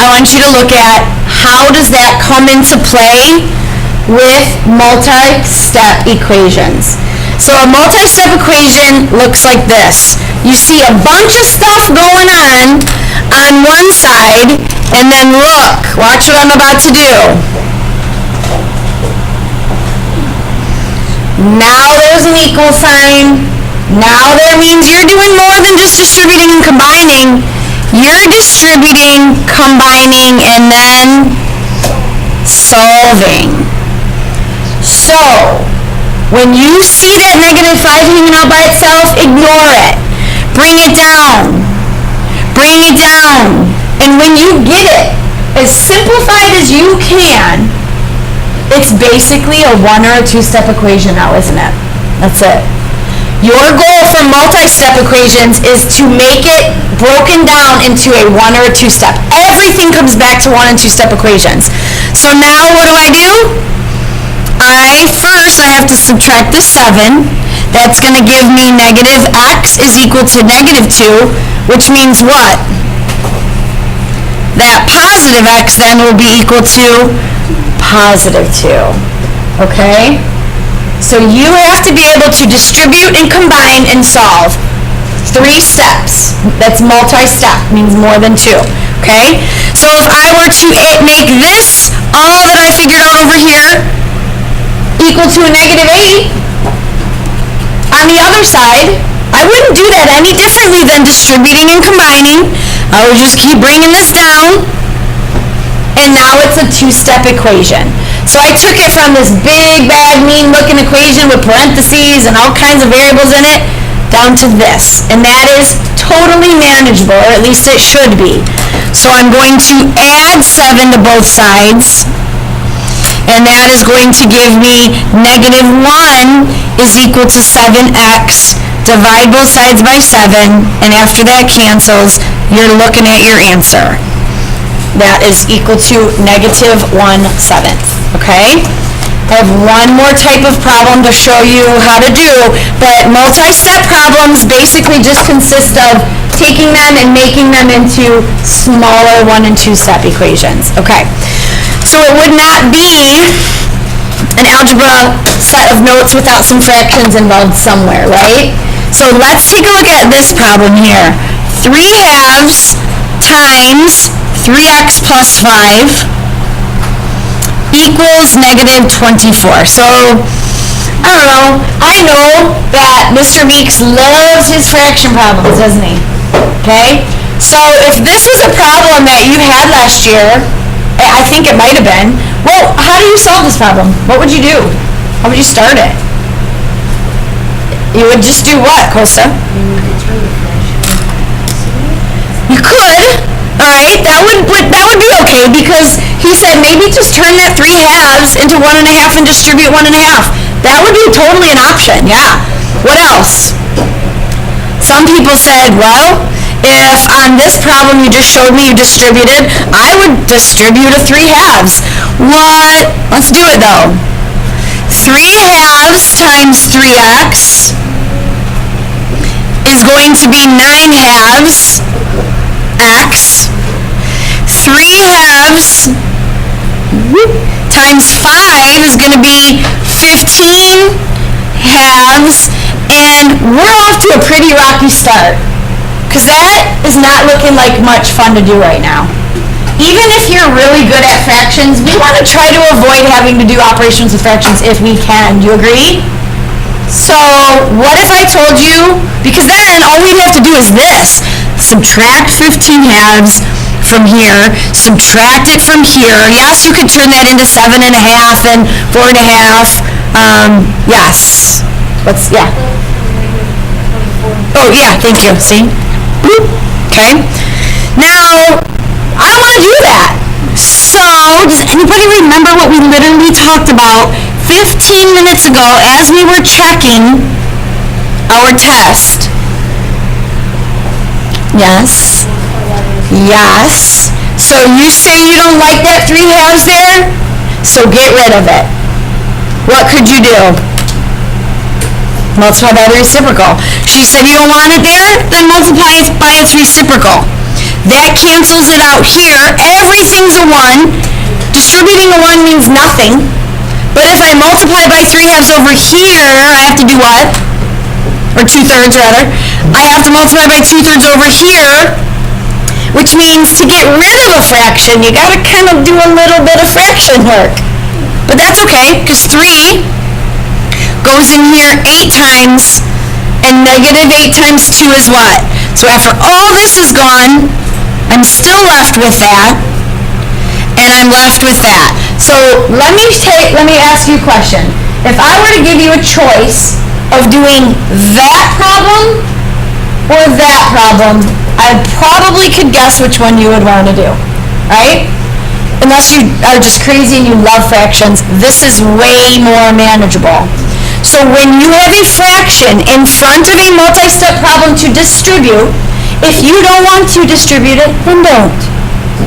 I want you to look at how does that come into play with multi-step equations. So a multi-step equation looks like this. You see a bunch of stuff going on one side, and then look, watch what I'm about to do. Now there's an equal sign. Now that means you're doing more than just distributing and combining. You're distributing, combining, and then solving. So, when you see that -5 hanging out by itself, ignore it. Bring it down. Bring it down. And when you get it as simplified as you can, it's basically a 1 or a 2-step equation now, isn't it? That's it. Your goal for multi-step equations is to make it broken down into a 1 or a 2-step. Everything comes back to 1 and 2-step equations. So now what do? First I have to subtract the 7. That's going to give me -x is equal to -2, which means what? That positive x then will be equal to +2. Okay? So you have to be able to distribute and combine and solve. 3 steps. That's multi-step, means more than 2. Okay? So if I were to make this, all that I figured out over here, equal to a -8, on the other side, I wouldn't do that any differently than distributing and combining. I would just keep bringing this down, and now it's a 2-step equation. So I took it from this big, bad, mean-looking equation with parentheses and all kinds of variables in it, down to this. And that is totally manageable, or at least it should be. So I'm going to add 7 to both sides, and that is going to give me -1 is equal to 7x. Divide both sides by 7, and after that cancels, you're looking at your answer. That is equal to -1/7, okay? I have one more type of problem to show you how to do, but multi-step problems basically just consist of taking them and making them into smaller 1 and 2-step equations. Okay, so it would not be an algebra set of notes without some fractions involved somewhere, right? So let's take a look at this problem here. 3/2 times 3x plus 5 equals -24. So, I don't know. I know that Mr. Meeks loves his fraction problems, doesn't he? Okay? So, if this was a problem that you had last year, I think it might have been, well, how do you solve this problem? What would you do? How would you start it? You would just do what, Costa? You could. Alright, that would be okay, because he said maybe just turn that 3/2 into 1.5 and distribute 1.5. That would be totally an option, yeah. What else? Some people said, well, if on this problem you just showed me you distributed, I would distribute a 3/2. What? Let's do it though. 3/2 times 3x is going to be 9/2 x. 3/2 times 5 is going to be 15/2, and we're off to a pretty rocky start, because that is not looking like much fun to do right now. Even if you're really good at fractions, we want to try to avoid having to do operations with fractions if we can. Do you agree? So what if I told you, because then all we'd have to do is this, subtract 15/2 from here, subtract it from here. Yes, you could turn that into 7.5 and 4.5. Yes. Yeah. Oh, yeah, thank you. See? Boop. Okay. Now, I don't want to do that. So, does anybody remember what we literally talked about 15 minutes ago as we were checking our test? Yes. Yes. So you say you don't like that 3/2 there? So get rid of it. What could you do? Multiply by the reciprocal. She said you don't want it there? Then multiply it by its reciprocal. That cancels it out here. Everything's a 1. Distributing a 1 means nothing. But if I multiply by 3/2 over here, I have to do what? Or 2/3 rather. I have to multiply by 2/3 over here, which means to get rid of a fraction, you gotta kind of do a little bit of fraction work. But that's okay, because 3 goes in here 8 times, and -8 times 2 is what? So after all this is gone, I'm still left with that, and I'm left with that. So let me ask you a question. If I were to give you a choice of doing that problem or that problem, I probably could guess which one you would want to do, right? Unless you are just crazy and you love fractions, this is way more manageable. So when you have a fraction in front of a multi-step problem to distribute, if you don't want to distribute it, then don't.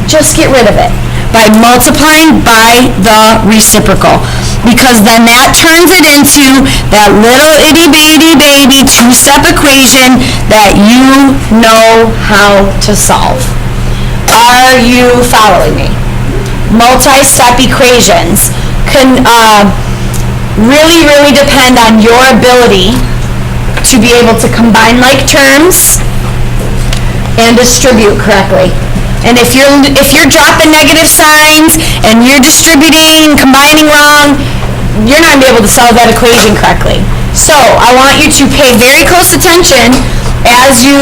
Just get rid of it by multiplying by the reciprocal, because then that turns it into that little itty-bitty baby 2-step equation that you know how to solve. Are you following me? Multi-step equations can really depend on your ability to be able to combine like terms and distribute correctly. And if you're dropping negative signs and you're distributing and combining wrong, you're not going to be able to solve that equation correctly. So I want you to pay very close attention as you